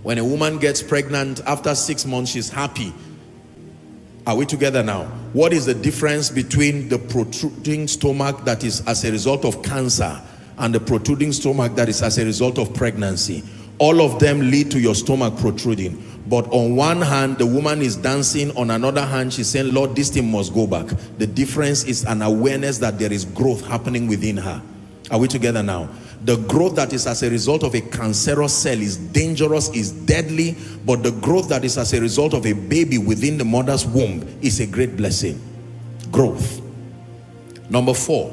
When a woman gets pregnant, after 6 months, she's happy. Are we together now? What is the difference between the protruding stomach that is as a result of cancer and the protruding stomach that is as a result of pregnancy? All of them lead to your stomach protruding. But on one hand, the woman is dancing. On another hand, she's saying, Lord, this thing must go back. The difference is an awareness that there is growth happening within her. Are we together now? The growth that is as a result of a cancerous cell is dangerous, is deadly. But the growth that is as a result of a baby within the mother's womb is a great blessing. Growth. Number 4,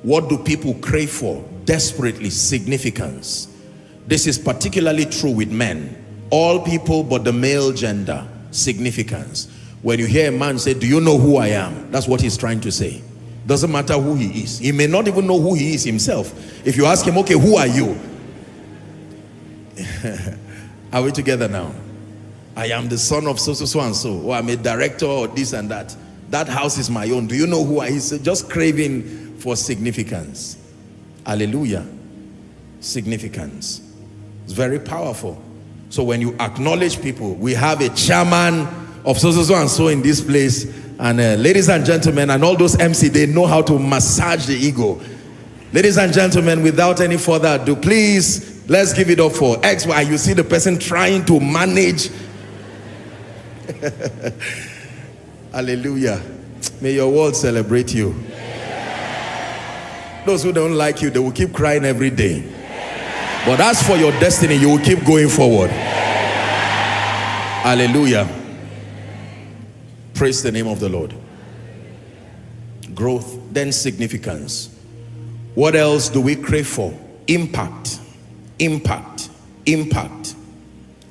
what do people crave for desperately? Significance. This is particularly true with men. All people but the male gender. Significance. When you hear a man say, do you know who I am? That's what he's trying to say. Doesn't matter who he is. He may not even know who he is himself. If you ask him, okay, who are you? Are we together now? I am the son of so and so. Or I'm a director or this and that. That house is my own. Do you know who I am? He's just craving for significance. Hallelujah. Significance. It's very powerful. So when you acknowledge people, we have a chairman of so and so in this place, and ladies and gentlemen, and all those MC, they know how to massage the ego. Ladies and gentlemen, without any further ado, please, let's give it up for XY. You see the person trying to manage. Hallelujah. May your world celebrate you. Those who don't like you, they will keep crying every day. But as for your destiny, you will keep going forward. Hallelujah. Praise the name of the Lord. Growth, then significance. What else do we crave for? Impact. Impact. Impact.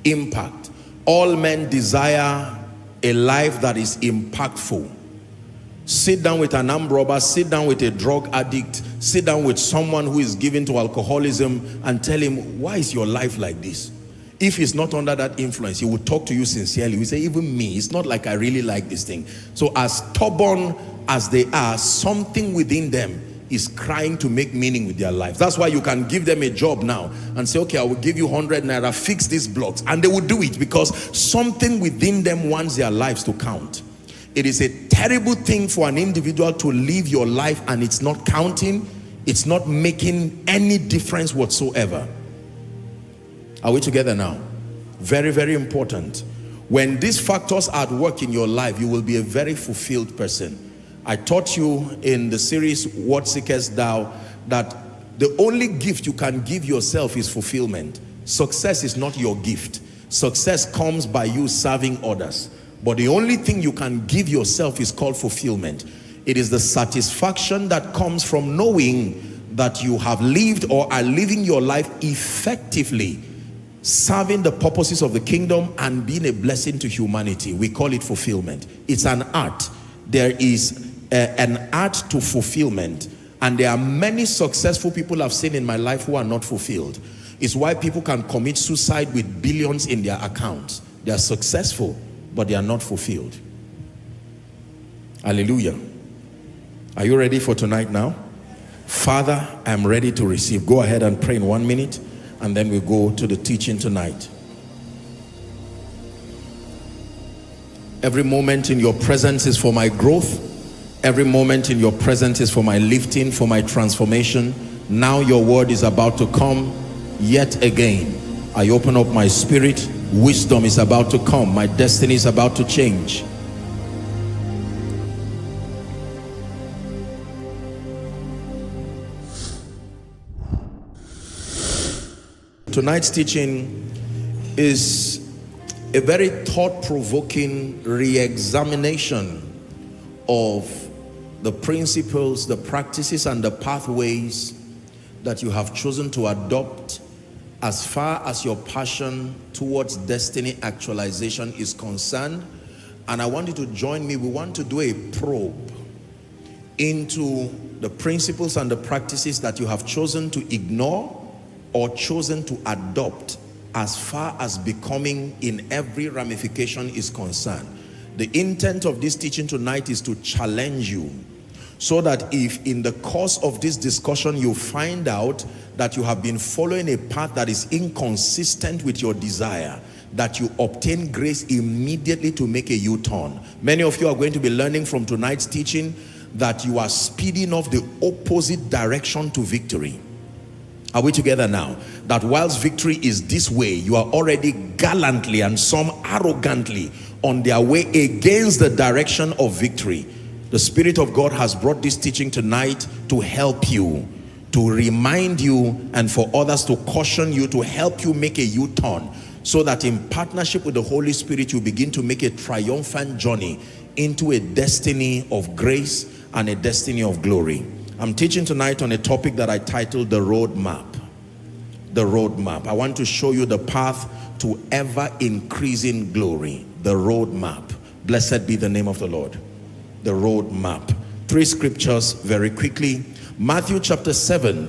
Impact. All men desire a life that is impactful. Sit down with an armed robber, sit down with a drug addict, sit down with someone who is given to alcoholism and tell him, why is your life like this? If he's not under that influence, he will talk to you sincerely. He will say, even me, it's not like I really like this thing. So as stubborn as they are, something within them is crying to make meaning with their life. That's why you can give them a job now and say, okay, I will give you 100 naira, fix these blocks. And they will do it because something within them wants their lives to count. It is a terrible thing for an individual to live your life and it's not counting. It's not making any difference whatsoever. Are we together now? Very, very important. When these factors are at work in your life, you will be a very fulfilled person. I taught you in the series, What Seekest Thou, that the only gift you can give yourself is fulfillment. Success is not your gift. Success comes by you serving others. But the only thing you can give yourself is called fulfillment. It is the satisfaction that comes from knowing that you have lived or are living your life effectively, serving the purposes of the kingdom and being a blessing to humanity. We call it fulfillment. It's an art. There is an art to fulfillment, and there are many successful people I've seen in my life who are not fulfilled. It's why people can commit suicide with billions in their accounts. They are successful, but they are not fulfilled. Hallelujah. Are you ready for tonight now? Father, I'm ready to receive. Go ahead and pray in 1 minute, and then we'll go to the teaching tonight. Every moment in your presence is for my growth. Every moment in your presence is for my lifting, for my transformation. Now your word is about to come yet again. I open up my spirit. Wisdom is about to come. My destiny is about to change. Tonight's teaching is a very thought-provoking re-examination of the principles, the practices, and the pathways that you have chosen to adopt as far as your passion towards destiny actualization is concerned. And I want you to join me. We want to do a probe into the principles and the practices that you have chosen to ignore or chosen to adopt as far as becoming in every ramification is concerned. The intent of this teaching tonight is to challenge you, so that if in the course of this discussion you find out that you have been following a path that is inconsistent with your desire, that you obtain grace immediately to make a U-turn. Many of you are going to be learning from tonight's teaching that you are speeding off the opposite direction to victory. Are we together now? That whilst victory is this way, you are already gallantly and some arrogantly on their way against the direction of victory. The Spirit of God has brought this teaching tonight to help you, to remind you, and for others to caution you, to help you make a U-turn, so that in partnership with the Holy Spirit, you begin to make a triumphant journey into a destiny of grace and a destiny of glory. I'm teaching tonight on a topic that I titled the roadmap. The roadmap. I want to show you the path to ever increasing glory. The roadmap. Blessed be the name of the Lord. The roadmap. 3 scriptures very quickly. Matthew chapter 7,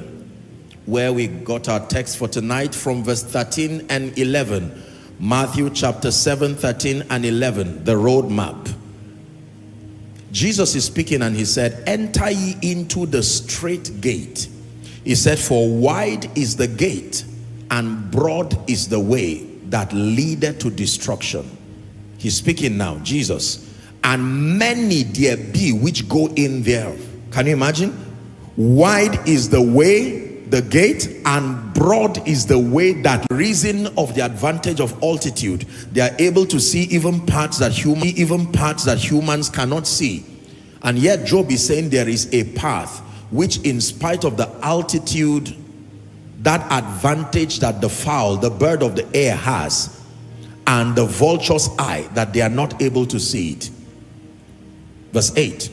where we got our text for tonight, from verse 13 and 11. Matthew chapter 7, 13 and 11. The roadmap. Jesus is speaking and he said, enter ye into the straight gate. He said, for wide is the gate and broad is the way that leadeth to destruction. He's speaking now, Jesus. And many there be which go in there. Can you imagine? Wide is the way, the gate, and broad is the way, that reason of the advantage of altitude. They are able to see even parts that humans cannot see. And yet Job is saying there is a path which, in spite of the altitude, that advantage that the fowl, the bird of the air has, and the vulture's eye, that they are not able to see it. Verse 8,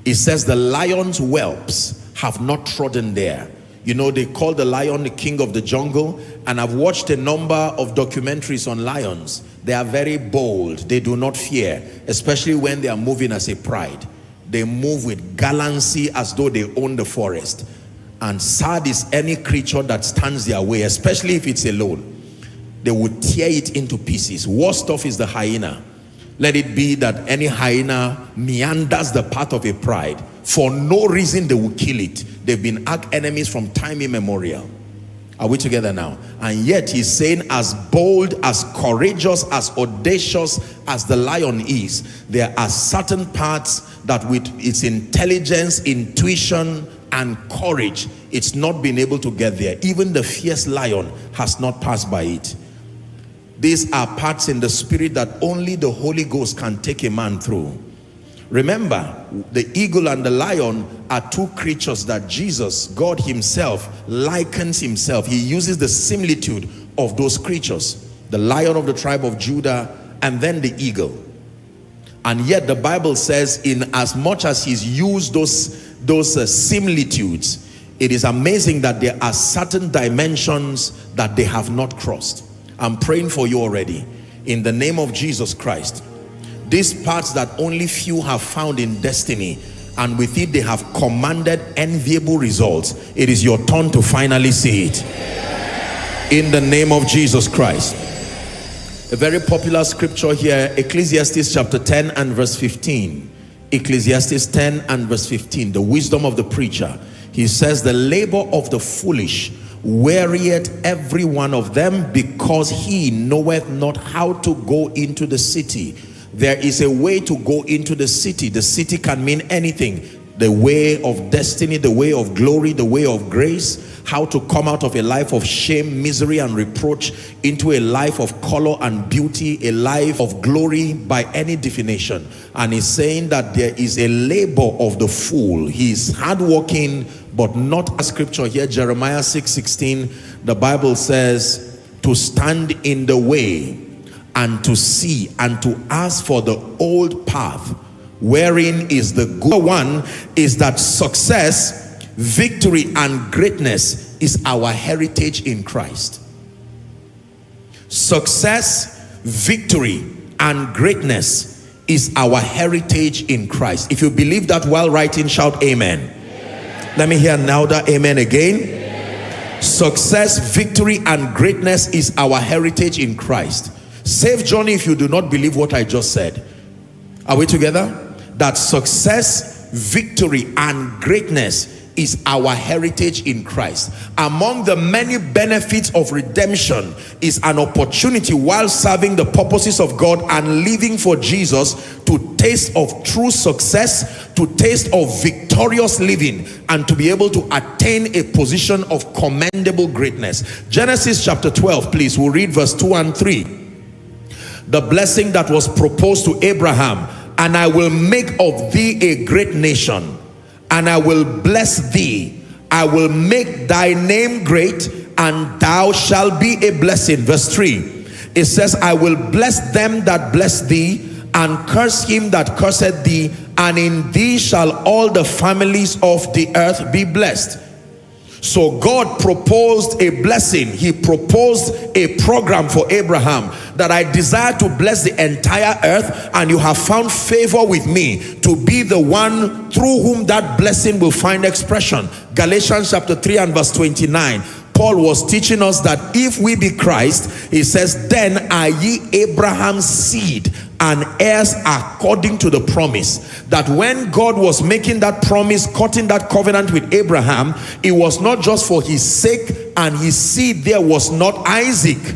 it says, the lion's whelps have not trodden there. You know, they call the lion the king of the jungle, and I've watched a number of documentaries on lions. They are very bold. They do not fear, especially when they are moving as a pride. They move with gallancy as though they own the forest. And sad is any creature that stands their way, especially if it's alone. They would tear it into pieces. Worst off is the hyena. Let it be that any hyena meanders the path of a pride. For no reason they will kill it. They've been arch enemies from time immemorial. Are we together now? And yet he's saying, as bold, as courageous, as audacious as the lion is, there are certain parts that with its intelligence, intuition, and courage, it's not been able to get there. Even the fierce lion has not passed by it. These are parts in the spirit that only the Holy Ghost can take a man through. Remember, the eagle and the lion are two creatures that Jesus, God himself, likens himself. He uses the similitude of those creatures. The lion of the tribe of Judah and then the eagle. And yet the Bible says, in as much as he's used those similitudes, it is amazing that there are certain dimensions that they have not crossed. I'm praying for you already. In the name of Jesus Christ. These parts that only few have found in destiny, and with it they have commanded enviable results. It is your turn to finally see it. In the name of Jesus Christ. A very popular scripture here, Ecclesiastes chapter 10 and verse 15. Ecclesiastes 10 and verse 15. The wisdom of the preacher. He says, the labor of the foolish wearieth every one of them, because he knoweth not how to go into the city. There is a way to go into the city. The city can mean anything. The way of destiny, the way of glory, the way of grace. How to come out of a life of shame, misery, and reproach into a life of color and beauty, a life of glory by any definition. And he's saying that there is a labor of the fool. He is hardworking, but not a scripture here. Jeremiah 6:16, the Bible says, to stand in the way and to see and to ask for the old path, wherein is the good one, is that success, victory, and greatness is our heritage in Christ. Success, victory, and greatness is our heritage in Christ. If you believe that while writing, shout amen. Amen. Let me hear louder amen again. Amen. Success, victory, and greatness is our heritage in Christ. Safe journey if you do not believe what I just said. Are we together? That success, victory, and greatness is our heritage in Christ. Among the many benefits of redemption is an opportunity while serving the purposes of God and living for Jesus to taste of true success, to taste of victorious living, and to be able to attain a position of commendable greatness. Genesis chapter 12, please. We'll read verse 2 and 3. The blessing that was proposed to Abraham: and I will make of thee a great nation, and I will bless thee. I will make thy name great, and thou shalt be a blessing. Verse 3, it says, I will bless them that bless thee, and curse him that curseth thee, and in thee shall all the families of the earth be blessed. So God proposed a blessing. He proposed a program for Abraham, that I desire to bless the entire earth, and you have found favor with me to be the one through whom that blessing will find expression. Galatians chapter 3 and verse 29. Paul was teaching us that if we be Christ, he says, then are ye Abraham's seed and heirs according to the promise. That when God was making that promise, cutting that covenant with Abraham, it was not just for his sake, and his seed there was not Isaac.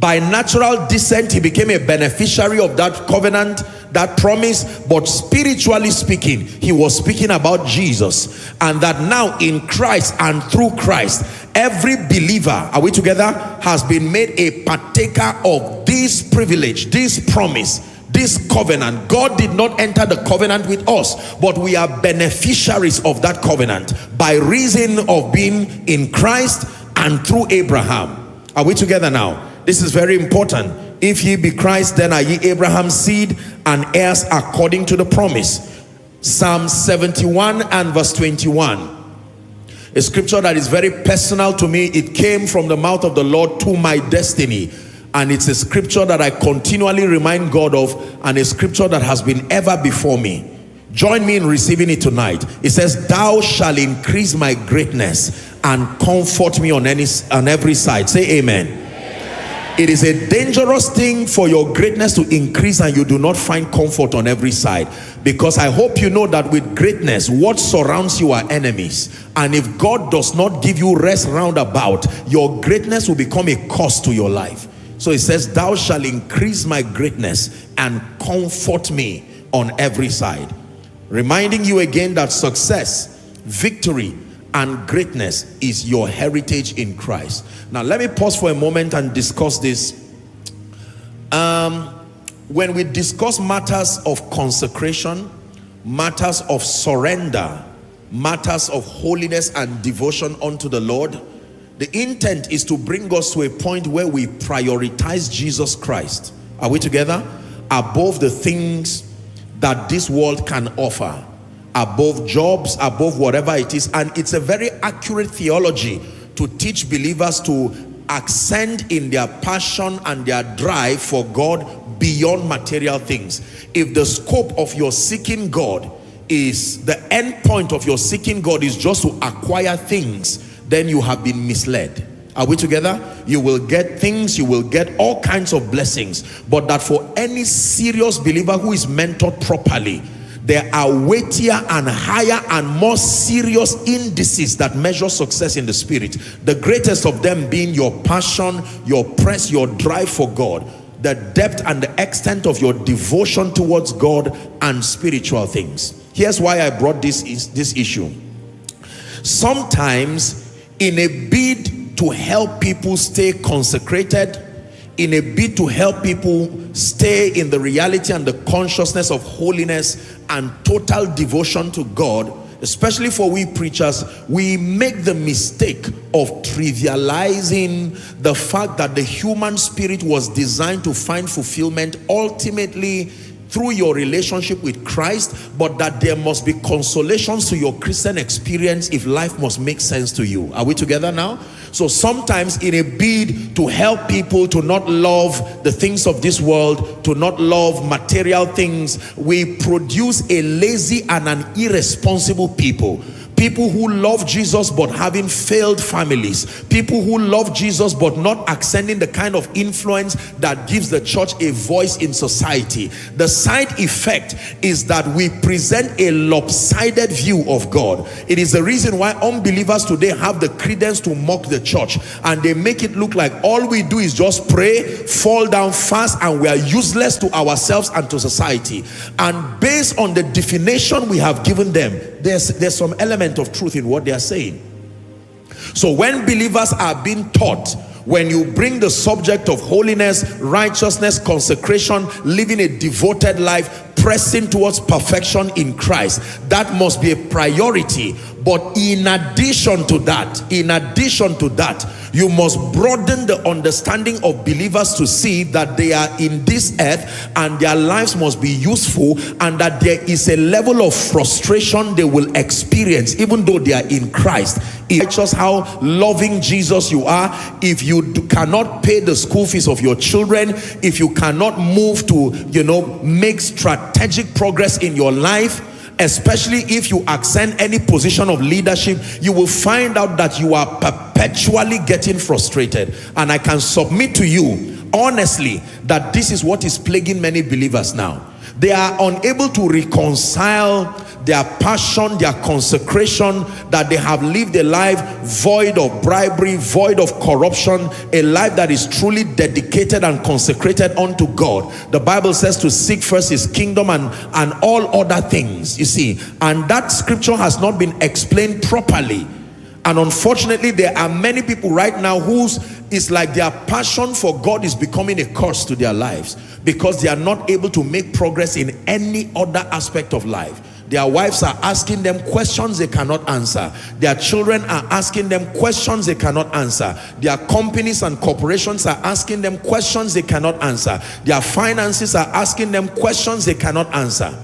By natural descent, he became a beneficiary of that covenant, that promise, but spiritually speaking, he was speaking about Jesus. And that now in Christ and through Christ, every believer, are we together, has been made a partaker of this privilege, this promise, this covenant. God did not enter the covenant with us, but we are beneficiaries of that covenant by reason of being in Christ and through Abraham. Are we together now? This is very important. If ye be Christ, then are ye Abraham's seed and heirs according to the promise. Psalm 71 and verse 21. A scripture that is very personal to me. It came from the mouth of the Lord to my destiny. And it's a scripture that I continually remind God of, and a scripture that has been ever before me. Join me in receiving it tonight. It says, thou shalt increase my greatness and comfort me on every side. Say amen. It is a dangerous thing for your greatness to increase and you do not find comfort on every side. Because I hope you know that with greatness, what surrounds you are enemies. And if God does not give you rest round about, your greatness will become a cost to your life. So it says, thou shalt increase my greatness and comfort me on every side. Reminding you again that success, victory, and greatness is your heritage in Christ. Now let me pause for a moment and discuss this. When we discuss matters of consecration, matters of surrender, matters of holiness and devotion unto the Lord, the intent is to bring us to a point where we prioritize Jesus Christ. Are we together? Above the things that this world can offer, above jobs, above whatever it is. And it's a very accurate theology to teach believers to ascend in their passion and their drive for God beyond material things. If the scope of your seeking God is, the end point of your seeking God is just to acquire things, then you have been misled. Are we together? You will get things, you will get all kinds of blessings, but that for any serious believer who is mentored properly, there are weightier and higher and more serious indices that measure success in the spirit. The greatest of them being your passion, your press, your drive for God, the depth and the extent of your devotion towards God and spiritual things. Here's why I brought this issue. Sometimes in a bid to help people stay consecrated, in a bid to help people stay in the reality and the consciousness of holiness and total devotion to God, especially for we preachers, we make the mistake of trivializing the fact that the human spirit was designed to find fulfillment ultimately through your relationship with Christ, but that there must be consolations to your Christian experience if life must make sense to you. Are we together now? So sometimes in a bid to help people to not love the things of this world, to not love material things, we produce a lazy and an irresponsible people. People who love Jesus but having failed families. People who love Jesus but not ascending the kind of influence that gives the church a voice in society. The side effect is that we present a lopsided view of God. It is the reason why unbelievers today have the credence to mock the church, and they make it look like all we do is just pray, fall down fast, and we are useless to ourselves and to society. And based on the definition we have given them, there's some element of truth in what they are saying. So when believers are being taught, when you bring the subject of holiness, righteousness, consecration, living a devoted life, pressing towards perfection in Christ, that must be a priority. But in addition to that, you must broaden the understanding of believers to see that they are in this earth and their lives must be useful, and that there is a level of frustration they will experience even though they are in Christ. It's just how loving Jesus you are. If you cannot pay the school fees of your children, if you cannot move to, make strategic progress in your life, especially if you ascend any position of leadership, you will find out that you are perpetually getting frustrated. And I can submit to you honestly that this is what is plaguing many believers now. They are unable to reconcile their passion, their consecration, that they have lived a life void of bribery, void of corruption, a life that is truly dedicated and consecrated unto God. The Bible says to seek first his kingdom and all other things, you see. And that scripture has not been explained properly. And unfortunately, there are many people right now whose it's like their passion for God is becoming a curse to their lives, because they are not able to make progress in any other aspect of life. Their wives are asking them questions they cannot answer. Their children are asking them questions they cannot answer. Their companies and corporations are asking them questions they cannot answer. Their finances are asking them questions they cannot answer.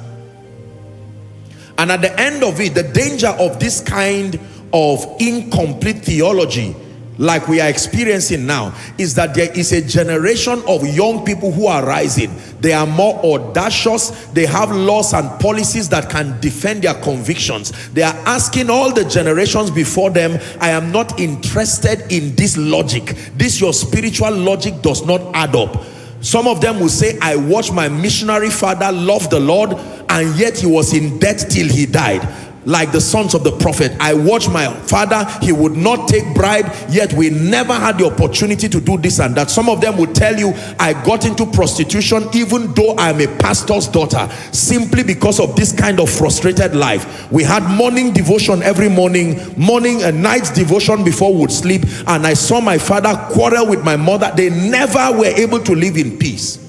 And at the end of it, the danger of this kind of incomplete theology like we are experiencing now is that there is a generation of young people who are rising. They are more audacious. They have laws and policies that can defend their convictions. They are asking all the generations before them, I am not interested in this logic. This your spiritual logic does not add up. Some of them will say, I watched my missionary father love the Lord and yet he was in debt till he died. Like the sons of the prophet, I watched my father, he would not take bribe, yet we never had the opportunity to do this and that. Some of them will tell you, I got into prostitution even though I'm a pastor's daughter, simply because of this kind of frustrated life. We had morning devotion every morning, morning and night devotion before we would sleep, and I saw my father quarrel with my mother. They never were able to live in peace.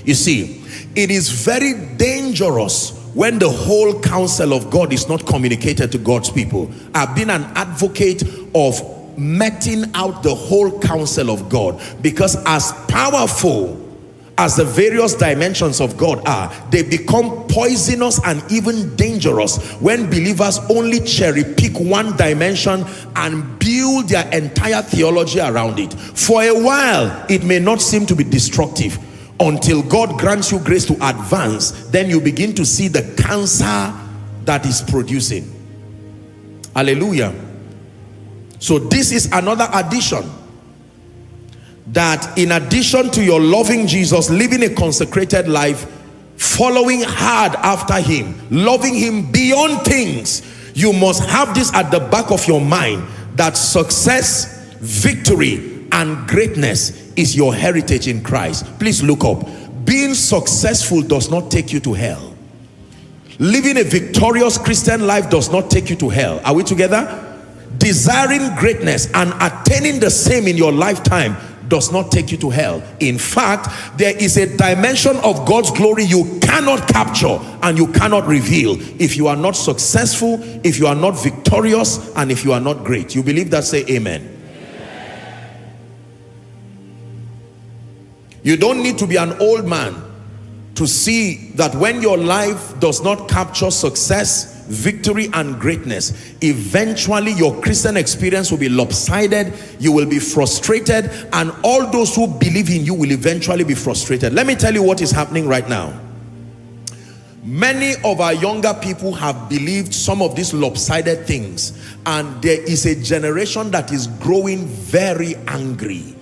You see, it is very dangerous when the whole counsel of God is not communicated to God's people. I've been an advocate of meting out the whole counsel of God, because as powerful as the various dimensions of God are, they become poisonous and even dangerous when believers only cherry pick one dimension and build their entire theology around it. For a while, it may not seem to be destructive. Until God grants you grace to advance, then you begin to see the cancer that is producing. Hallelujah. So this is another addition, that in addition to your loving Jesus, living a consecrated life, following hard after him, loving him beyond things, you must have this at the back of your mind, that success, victory, and greatness is your heritage in Christ. Please look up. Being successful does not take you to hell. Living a victorious Christian life does not take you to hell. Are we together? Desiring greatness and attaining the same in your lifetime does not take you to hell. In fact, there is a dimension of God's glory you cannot capture and you cannot reveal if you are not successful, if you are not victorious, and if you are not great. You believe that? Say amen. You don't need to be an old man to see that when your life does not capture success, victory, and greatness, eventually your Christian experience will be lopsided, you will be frustrated, and all those who believe in you will eventually be frustrated. Let me tell you what is happening right now. Many of our younger people have believed some of these lopsided things, and there is a generation that is growing very angry,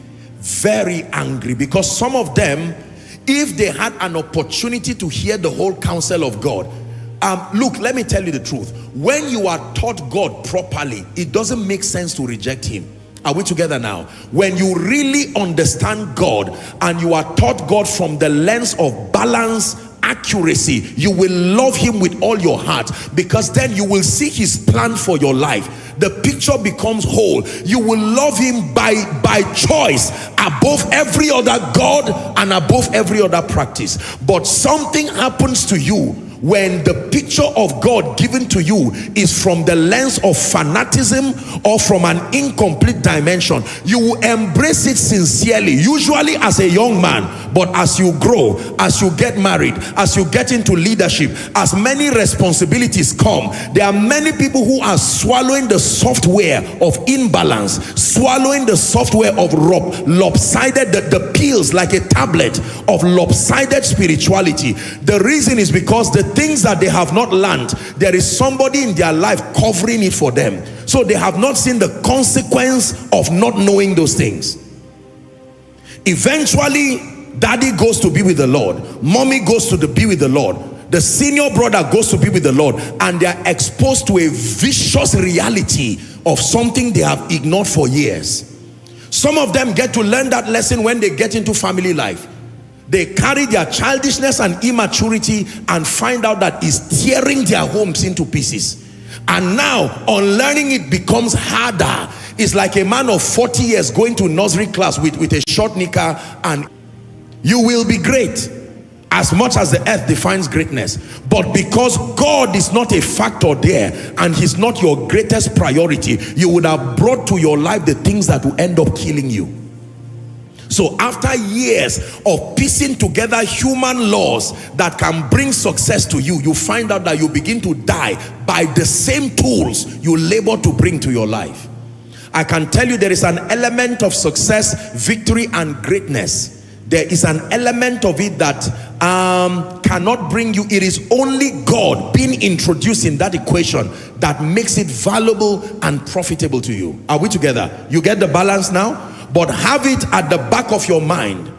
because some of them, if they had an opportunity to hear the whole counsel of God, look, let me tell you the truth. When you are taught God properly, it doesn't make sense to reject him. Are we together now? When you really understand God and you are taught God from the lens of balance, accuracy, you will love him with all your heart, because then you will see his plan for your life. The picture becomes whole. You will love him by choice above every other God and above every other practice. But something happens to you when the picture of God given to you is from the lens of fanaticism or from an incomplete dimension. You will embrace it sincerely, usually as a young man, but as you grow, as you get married, as you get into leadership, as many responsibilities come, there are many people who are swallowing the software of imbalance, swallowing the software of lopsided, the pills like a tablet of lopsided spirituality. The reason is because the things that they have not learned, there is somebody in their life covering it for them. So they have not seen the consequence of not knowing those things. Eventually, daddy goes to be with the Lord, mommy goes to be with the Lord, the senior brother goes to be with the Lord, and they are exposed to a vicious reality of something they have ignored for years. Some of them get to learn that lesson when they get into family life. They carry their childishness and immaturity and find out that it's tearing their homes into pieces. And now, unlearning it becomes harder. It's like a man of 40 years going to nursery class with a short knicker, and you will be great as much as the earth defines greatness. But because God is not a factor there and he's not your greatest priority, you would have brought to your life the things that will end up killing you. So after years of piecing together human laws that can bring success to you, you find out that you begin to die by the same tools you labor to bring to your life. I can tell you there is an element of success, victory, and greatness. There is an element of it that cannot bring you. It is only God being introduced in that equation that makes it valuable and profitable to you. Are we together? You get the balance now? But have it at the back of your mind.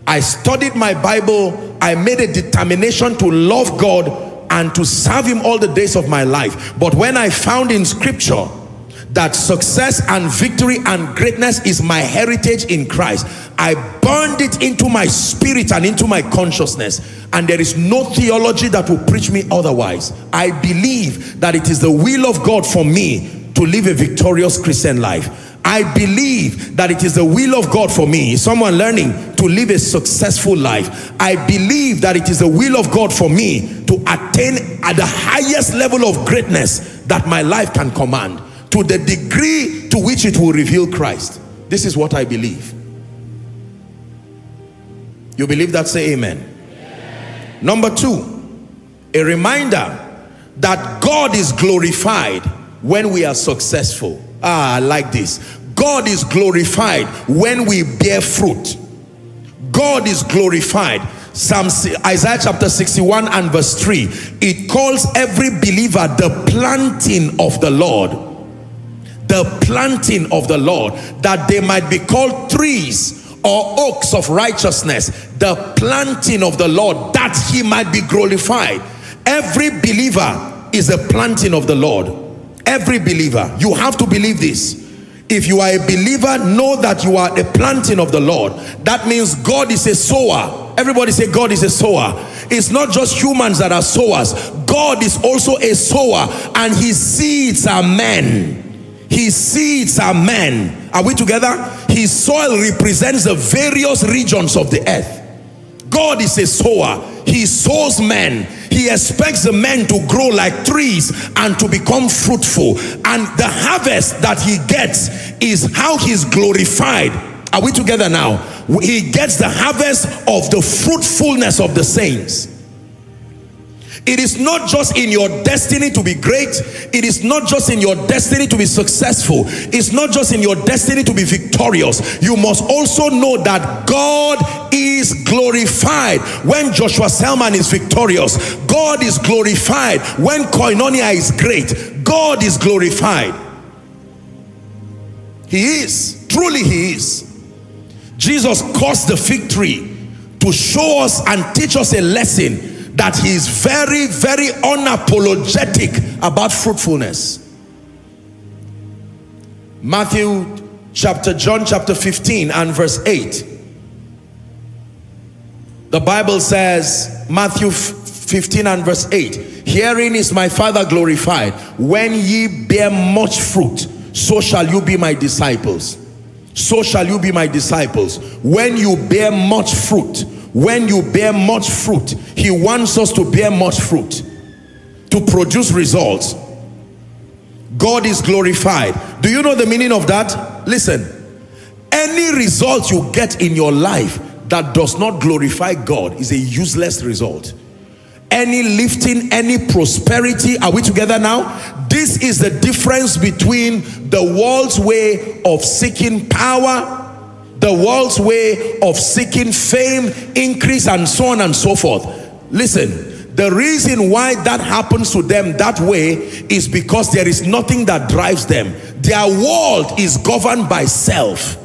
I studied my Bible. I made a determination to love God and to serve him all the days of my life. But when I found in scripture that success and victory and greatness is my heritage in Christ, I burned it into my spirit and into my consciousness, and there is no theology that will preach me otherwise. I believe that it is the will of God for me to live a victorious Christian life. I believe that it is the will of God for me, someone learning, to live a successful life. I believe that it is the will of God for me to attain at the highest level of greatness that my life can command, to the degree to which it will reveal Christ. This is what I believe. You believe that? Say amen. Amen. Number two, a reminder that God is glorified when we are successful. I like this. God is glorified when we bear fruit. God is glorified. Isaiah chapter 61 and verse 3, it calls every believer the planting of the Lord. The planting of the Lord, that they might be called trees or oaks of righteousness. The planting of the Lord, that he might be glorified. Every believer is a planting of the Lord. Every believer. You have to believe this. If you are a believer, know that you are a planting of the Lord. That means God is a sower. Everybody say God is a sower. It's not just humans that are sowers. God is also a sower, and his seeds are men. His seeds are men. Are we together? His soil represents the various regions of the earth. God is a sower. He sows men. He expects the men to grow like trees and to become fruitful. And the harvest that he gets is how he's glorified. Are we together now? He gets the harvest of the fruitfulness of the saints. It is not just in your destiny to be great. It is not just in your destiny to be successful. It's not just in your destiny to be victorious. You must also know that God is glorified when Joshua Selman is victorious. God is glorified when Koinonia is great. God is glorified. He is. Truly He is. Jesus caused the fig tree to show us and teach us a lesson that He is very, very unapologetic about fruitfulness. John chapter 15 and verse 8. The Bible says, Matthew 15 and verse 8, herein is my Father glorified, when ye bear much fruit, so shall you be my disciples. So shall you be my disciples. When you bear much fruit, when you bear much fruit, He wants us to bear much fruit, to produce results. God is glorified. Do you know the meaning of that? Listen, any result you get in your life that does not glorify God is a useless result. Any lifting, any prosperity, are we together now? This is the difference between the world's way of seeking power, the world's way of seeking fame, increase, and so on and so forth. Listen, the reason why that happens to them that way is because there is nothing that drives them. Their world is governed by self.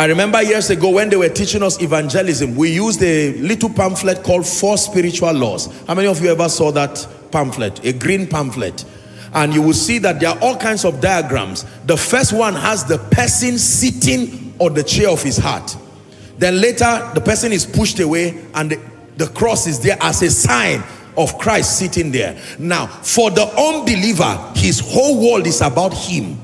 I remember years ago when they were teaching us evangelism, we used a little pamphlet called 4 Spiritual Laws. How many of you ever saw that pamphlet? A green pamphlet. And you will see that there are all kinds of diagrams. The first one has the person sitting on the chair of his heart. Then later, the person is pushed away and the cross is there as a sign of Christ sitting there. Now, for the unbeliever, his whole world is about him.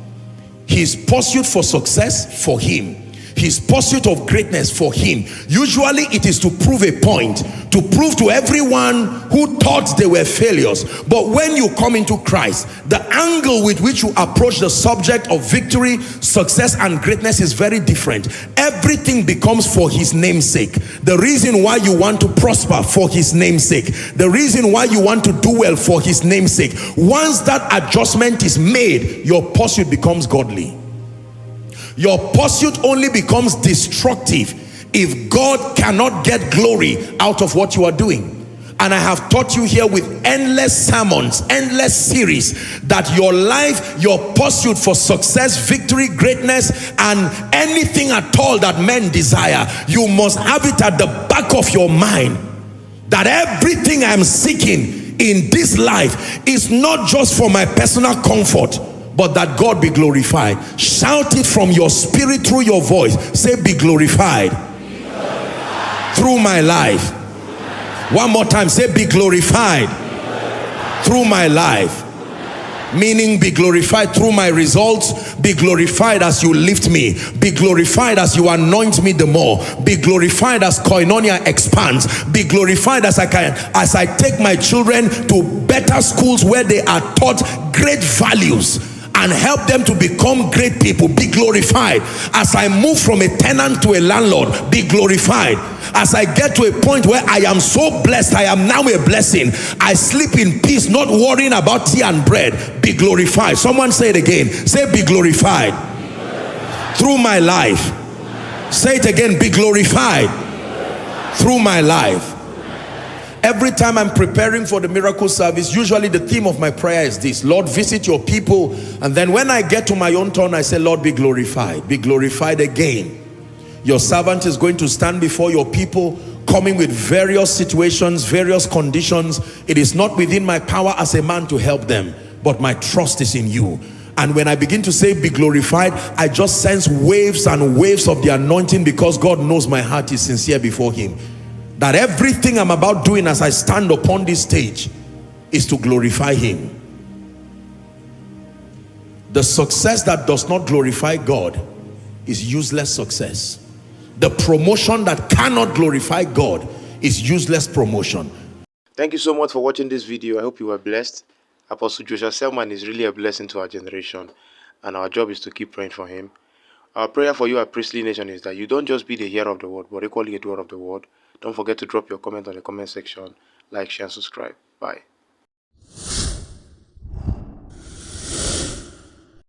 His pursuit for success, for him. His pursuit of greatness, for him. Usually it is to prove a point, to prove to everyone who thought they were failures. But when you come into Christ, the angle with which you approach the subject of victory, success, and greatness is very different. Everything becomes for His name's sake. The reason why you want to prosper, for His name's sake. The reason why you want to do well, for His name's sake. Once that adjustment is made, your pursuit becomes godly. Your pursuit only becomes destructive if God cannot get glory out of what you are doing. And I have taught you here with endless sermons, endless series, that your life, your pursuit for success, victory, greatness, and anything at all that men desire, you must have it at the back of your mind that everything I'm seeking in this life is not just for my personal comfort, but that God be glorified. Shout it from your spirit through your voice. Say, be glorified, through my life. One more time, say, be glorified, through my life. Meaning, be glorified through my results. Be glorified as you lift me. Be glorified as you anoint me the more. Be glorified as Koinonia expands. Be glorified as I take my children to better schools where they are taught great values and help them to become great people. Be glorified as I move from a tenant to a landlord. Be glorified as I get to a point where I am so blessed, I am now a blessing. I sleep in peace, not worrying about tea and bread. Be glorified. Someone say it again. Say, be glorified, through my life. Say it again. Be glorified, through my life. Every time I'm preparing for the miracle service, usually the theme of my prayer is this: Lord, visit your people. And then when I get to my own turn, I say, Lord, be glorified. Be glorified again. Your servant is going to stand before your people, coming with various situations, various conditions. It is not within my power as a man to help them, but my trust is in you. And when I begin to say, be glorified, I just sense waves and waves of the anointing, because God knows my heart is sincere before Him. That everything I'm about doing as I stand upon this stage is to glorify Him. The success that does not glorify God is useless success. The promotion that cannot glorify God is useless promotion. Thank you so much for watching this video. I hope you were blessed. Apostle Joshua Selman is really a blessing to our generation, and our job is to keep praying for him. Our prayer for you at Priestly Nation is that you don't just be the hearer of the word, but equally a doer of the word. Don't forget to drop your comment on the comment section, like, share, and subscribe. Bye.